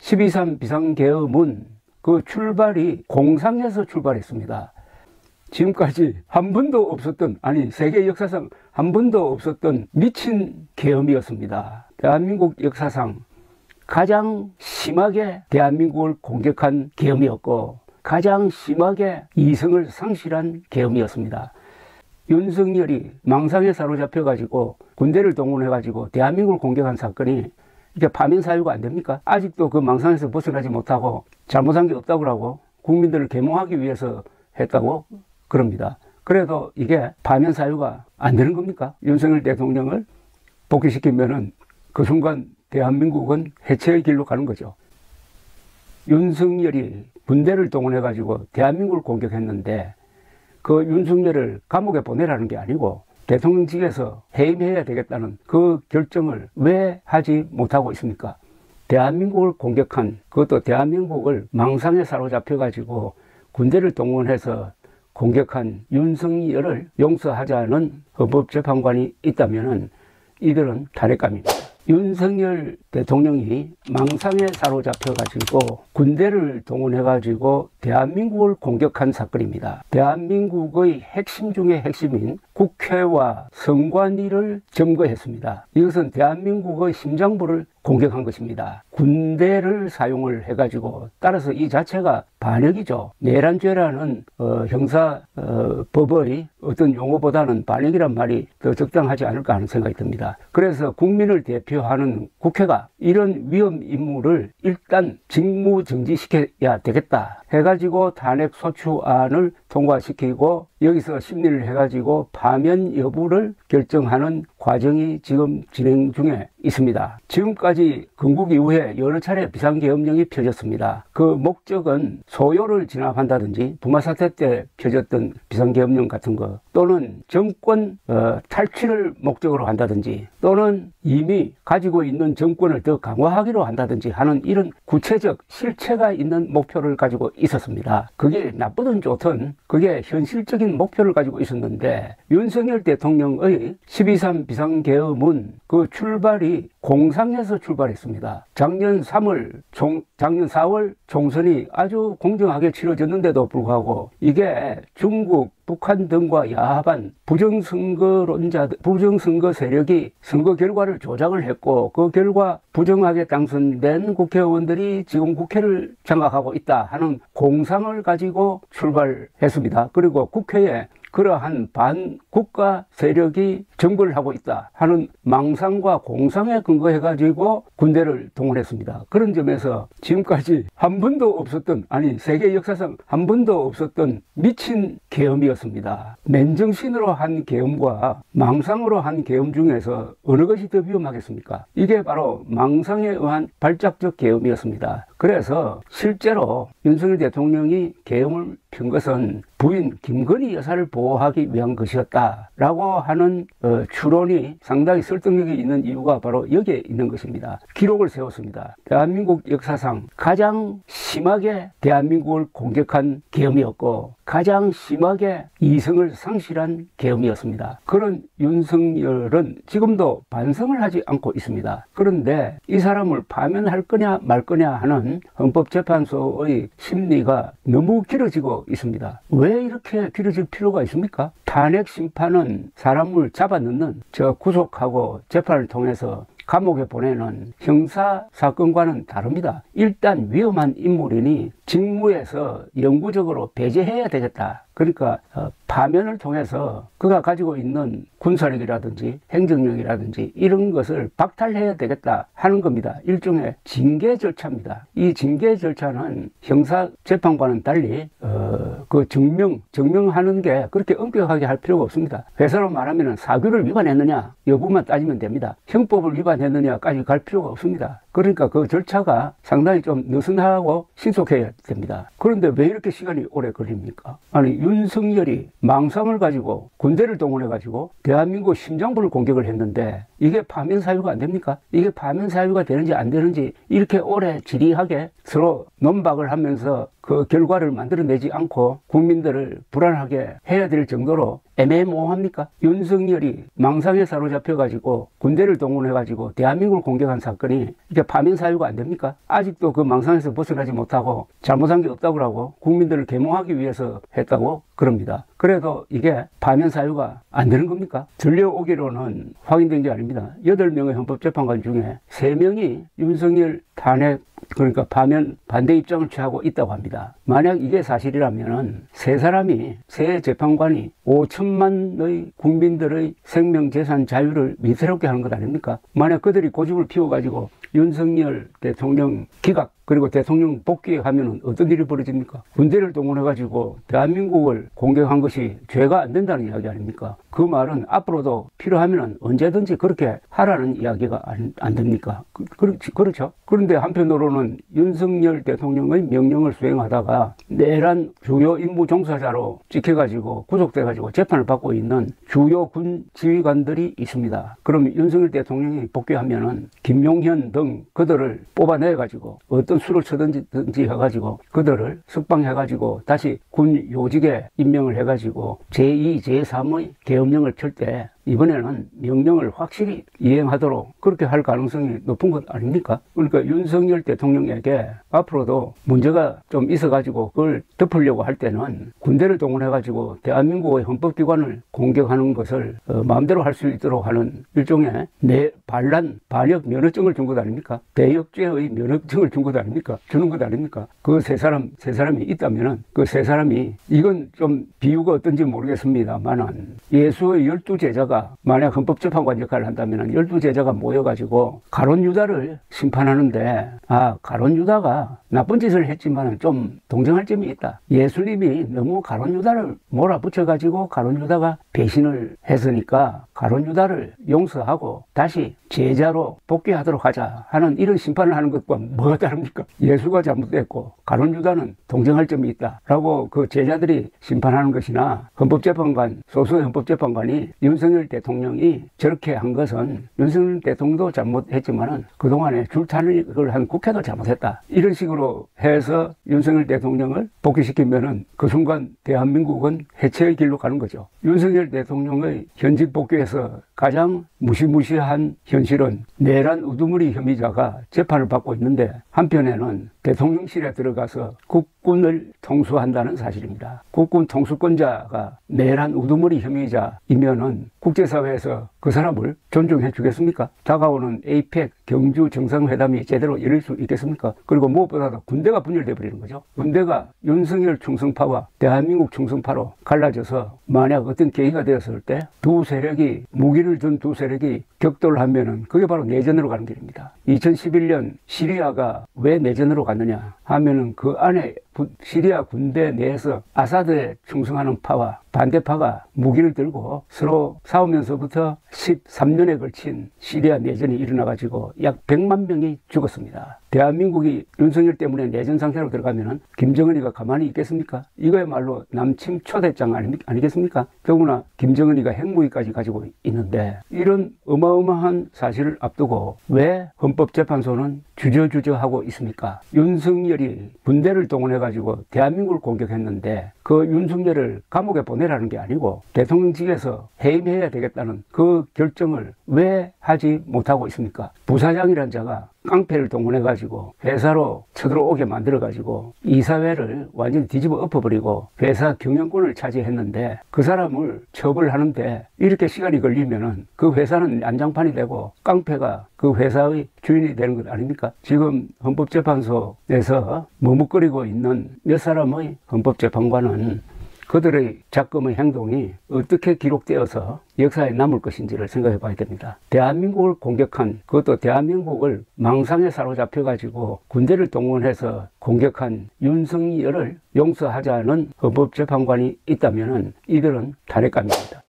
12.3 비상계엄은 그 출발이 공상에서 출발했습니다. 지금까지 한 번도 없었던, 아니 세계 역사상 한 번도 없었던 미친 계엄이었습니다. 대한민국 역사상 가장 심하게 대한민국을 공격한 계엄이었고 가장 심하게 이성을 상실한 계엄이었습니다. 윤석열이 망상에 사로잡혀가지고 군대를 동원해가지고 대한민국을 공격한 사건이 이게 파면 사유가 안 됩니까? 아직도 그 망상에서 벗어나지 못하고 잘못한 게 없다고 하고 국민들을 계몽하기 위해서 했다고 그럽니다. 그래도 이게 파면 사유가 안 되는 겁니까? 윤석열 대통령을 복귀시키면은 그 순간 대한민국은 해체의 길로 가는 거죠. 윤석열이 군대를 동원해가지고 대한민국을 공격했는데 그 윤석열을 감옥에 보내라는 게 아니고 대통령직에서 해임해야 되겠다는 그 결정을 왜 하지 못하고 있습니까? 대한민국을 공격한, 그것도 대한민국을 망상에 사로잡혀가지고 군대를 동원해서 공격한 윤석열을 용서하자는 헌법재판관이 있다면 이들은 탄핵감입니다. 윤석열 대통령이 망상에 사로잡혀가지고 군대를 동원해가지고 대한민국을 공격한 사건입니다. 대한민국의 핵심 중의 핵심인 국회와 선관위를 점거했습니다. 이것은 대한민국의 심장부를 공격한 것입니다. 군대를 사용을 해가지고, 따라서 이 자체가 반역이죠. 내란죄라는 형사 법의 어떤 용어보다는 반역이란 말이 더 적당하지 않을까 하는 생각이 듭니다. 그래서 국민을 대표하는 국회가 이런 위험 인물을 일단 직무정지시켜야 되겠다 해가지고 탄핵소추안을 통과시키고 여기서 심리를 해가지고 파면 여부를 결정하는 과정이 지금 진행 중에 있습니다. 지금까지 건국 이후에 여러 차례 비상계엄령이 펴졌습니다. 그 목적은 소요를 진압한다든지 부마 사태 때 펴졌던 비상계엄령 같은 거, 또는 정권 탈취를 목적으로 한다든지, 또는 이미 가지고 있는 정권을 더 강화하기로 한다든지 하는 이런 구체적 실체가 있는 목표를 가지고 있었습니다. 그게 나쁘든 좋든 그게 현실적인 목표를 가지고 있었는데, 윤석열 대통령의 12.3 비상계엄은 그 출발이 공상에서 출발했습니다. 작년 4월 총선이 아주 공정하게 치러졌는데도 불구하고 이게 중국, 북한 등과 야합한 부정선거 세력이 선거 결과를 조작을 했고, 그 결과 부정하게 당선된 국회의원들이 지금 국회를 장악하고 있다 하는 공상을 가지고 출발했습니다. 그리고 국회에 그러한 반국가 세력이 정벌을 하고 있다 하는 망상과 공상에 근거해가지고 군대를 동원했습니다. 그런 점에서 지금까지 한 번도 없었던, 아니 세계 역사상 한 번도 없었던 미친 계엄이었습니다. 맨정신으로 한 계엄과 망상으로 한 계엄 중에서 어느 것이 더 위험하겠습니까? 이게 바로 망상에 의한 발작적 계엄이었습니다. 그래서 실제로 윤석열 대통령이 계엄을 편 것은 부인 김건희 여사를 보호하기 위한 것이었다라고 하는 추론이 상당히 설득력이 있는 이유가 바로 여기에 있는 것입니다. 기록을 세웠습니다. 대한민국 역사상 가장 심하게 대한민국을 공격한 계엄이었고 가장 심하게 이성을 상실한 계엄이었습니다. 그런 윤석열은 지금도 반성을 하지 않고 있습니다. 그런데 이 사람을 파면할 거냐 말 거냐 하는 헌법재판소의 심리가 너무 길어지고 있습니다. 왜 이렇게 길어질 필요가 있습니까? 탄핵 심판은 사람을 잡아넣는, 구속하고 재판을 통해서 감옥에 보내는 형사사건과는 다릅니다. 일단 위험한 인물이니 직무에서 영구적으로 배제해야 되겠다. 그러니까 파면을 통해서 그가 가지고 있는 군사력이라든지 행정력이라든지 이런 것을 박탈해야 되겠다 하는 겁니다. 일종의 징계 절차입니다. 이 징계 절차는 형사재판과는 달리 증명하는 게 그렇게 엄격하게 할 필요가 없습니다. 회사로 말하면 사규를 위반했느냐 여부만 따지면 됩니다. 형법을 위반했느냐까지 갈 필요가 없습니다. 그러니까 그 절차가 상당히 좀 느슨하고 신속해야 됩니다. 그런데 왜 이렇게 시간이 오래 걸립니까? 아니 윤석열이 망상을 가지고 군대를 동원해 가지고 대한민국 심장부를 공격을 했는데 이게 파면 사유가 안 됩니까? 이게 파면 사유가 되는지 안 되는지 이렇게 오래 지리하게 서로 논박을 하면서 그 결과를 만들어내지 않고 국민들을 불안하게 해야 될 정도로 애매모호합니까? 윤석열이 망상에 사로잡혀가지고 군대를 동원해가지고 대한민국을 공격한 사건이 이게 파면 사유가 안 됩니까? 아직도 그 망상에서 벗어나지 못하고 잘못한 게 없다고 하고 국민들을 계몽하기 위해서 했다고 그럽니다. 그래도 이게 파면 사유가 안 되는 겁니까? 들려오기로는 확인된 게 아닙니다. 8명의 헌법재판관 중에 3명이 윤석열 탄핵 그러니까 파면 반대 입장을 취하고 있다고 합니다. 만약 이게 사실이라면 세 재판관이 5천만의 국민들의 생명, 재산, 자유를 위태롭게 하는 것 아닙니까? 만약 그들이 고집을 피워가지고 윤석열 대통령 기각 그리고 대통령 복귀하면 어떤 일이 벌어집니까? 군대를 동원해가지고 대한민국을 공격한 것이 죄가 안 된다는 이야기 아닙니까? 그 말은 앞으로도 필요하면 언제든지 그렇게 하라는 이야기가 안 됩니까? 그렇죠. 그런데 한편으로는 윤석열 대통령의 명령을 수행하다가 내란 주요 임무 종사자로 찍혀가지고 구속돼가지고 재판을 받고 있는 주요 군 지휘관들이 있습니다. 그럼 윤석열 대통령이 복귀하면은 김용현 등 그들을 뽑아내가지고 어떤 수를 쳐든지 해가지고 그들을 석방해가지고 다시 군 요직에 임명을 해가지고 제2, 제3의 계엄령을 펼 때 이번에는 명령을 확실히 이행하도록 그렇게 할 가능성이 높은 것 아닙니까? 그러니까 윤석열 대통령에게 앞으로도 문제가 좀 있어가지고 그걸 덮으려고 할 때는 군대를 동원해가지고 대한민국의 헌법기관을 공격하는 것을 마음대로 할 수 있도록 하는 일종의 반역 면허증을 준 것 아닙니까? 대역죄의 면허증을 준 것 아닙니까? 주는 것 아닙니까? 그 세 사람이 있다면은 그 세 사람이 이건 좀 비유가 어떤지 모르겠습니다만은 예수의 12제자가 만약 헌법재판관 역할을 한다면 12제자가 모여가지고 가룟 유다를 심판하는데 가룟 유다가 나쁜 짓을 했지만 좀 동정할 점이 있다. 예수님이 너무 가룟 유다를 몰아붙여가지고 가룟 유다가 배신을 했으니까 가룟 유다를 용서하고 다시 제자로 복귀하도록 하자 하는 이런 심판을 하는 것과 뭐가 다릅니까? 예수가 잘못됐고 가룟 유다는 동정할 점이 있다라고 그 제자들이 심판하는 것이나 소수의 헌법재판관이 윤석열 대통령이 저렇게 한 것은 윤석열 대통령도 잘못했지만은 그동안에 줄타기를 한 국회도 잘못했다. 이런 식으로 해서 윤석열 대통령을 복귀시키면은 그 순간 대한민국은 해체의 길로 가는 거죠. 윤석열 대통령의 현직 복귀에서 가장 무시무시한 현실은 내란 우두머리 혐의자가 재판을 받고 있는데 한편에는 대통령실에 들어가서 국군을 통수한다는 사실입니다. 국군 통수권자가 내란 우두머리 혐의자이면은 국제사회에서 그 사람을 존중해 주겠습니까? 다가오는 APEC 경주 정상회담이 제대로 열릴 수 있겠습니까? 그리고 무엇보다도 군대가 분열돼 버리는 거죠. 군대가 윤석열 충성파와 대한민국 충성파로 갈라져서 만약 어떤 계기가 되었을 때 두 세력이 무기를 든 두 세력이 격돌하면은 그게 바로 내전으로 가는 길입니다. 2011년 시리아가 왜 내전으로 갔느냐 하면은 그 안에 시리아 군대 내에서 아사드에 충성하는 파와 반대파가 무기를 들고 서로 싸우면서부터 13년에 걸친 시리아 내전이 일어나가지고 약 100만 명이 죽었습니다. 대한민국이 윤석열 때문에 내전 상태로 들어가면은 김정은이가 가만히 있겠습니까? 이거야말로 남침 초대장 아니겠습니까? 더구나 김정은이가 핵무기까지 가지고 있는데 이런 어마어마한 사실을 앞두고 왜 헌법재판소는 주저하고 있습니까? 윤석열이 군대를 동원해가지고 대한민국을 공격했는데 그 윤석열을 감옥에 보내라는 게 아니고 대통령직에서 해임해야 되겠다는 그 결정을 왜 하지 못하고 있습니까? 부사장이란 자가 깡패를 동원해가지고 회사로 쳐들어오게 만들어가지고 이사회를 완전히 뒤집어 엎어버리고 회사 경영권을 차지했는데 그 사람을 처벌하는데 이렇게 시간이 걸리면은 그 회사는 난장판이 되고 깡패가 그 회사의 주인이 되는 것 아닙니까? 지금 헌법재판소에서 머뭇거리고 있는 몇 사람의 헌법재판관은 그들의 작금의 행동이 어떻게 기록되어서 역사에 남을 것인지를 생각해 봐야 됩니다. 대한민국을 공격한, 그것도 대한민국을 망상에 사로잡혀가지고 군대를 동원해서 공격한 윤석열을 용서하자는 헌법재판관이 있다면 이들은 탄핵감입니다.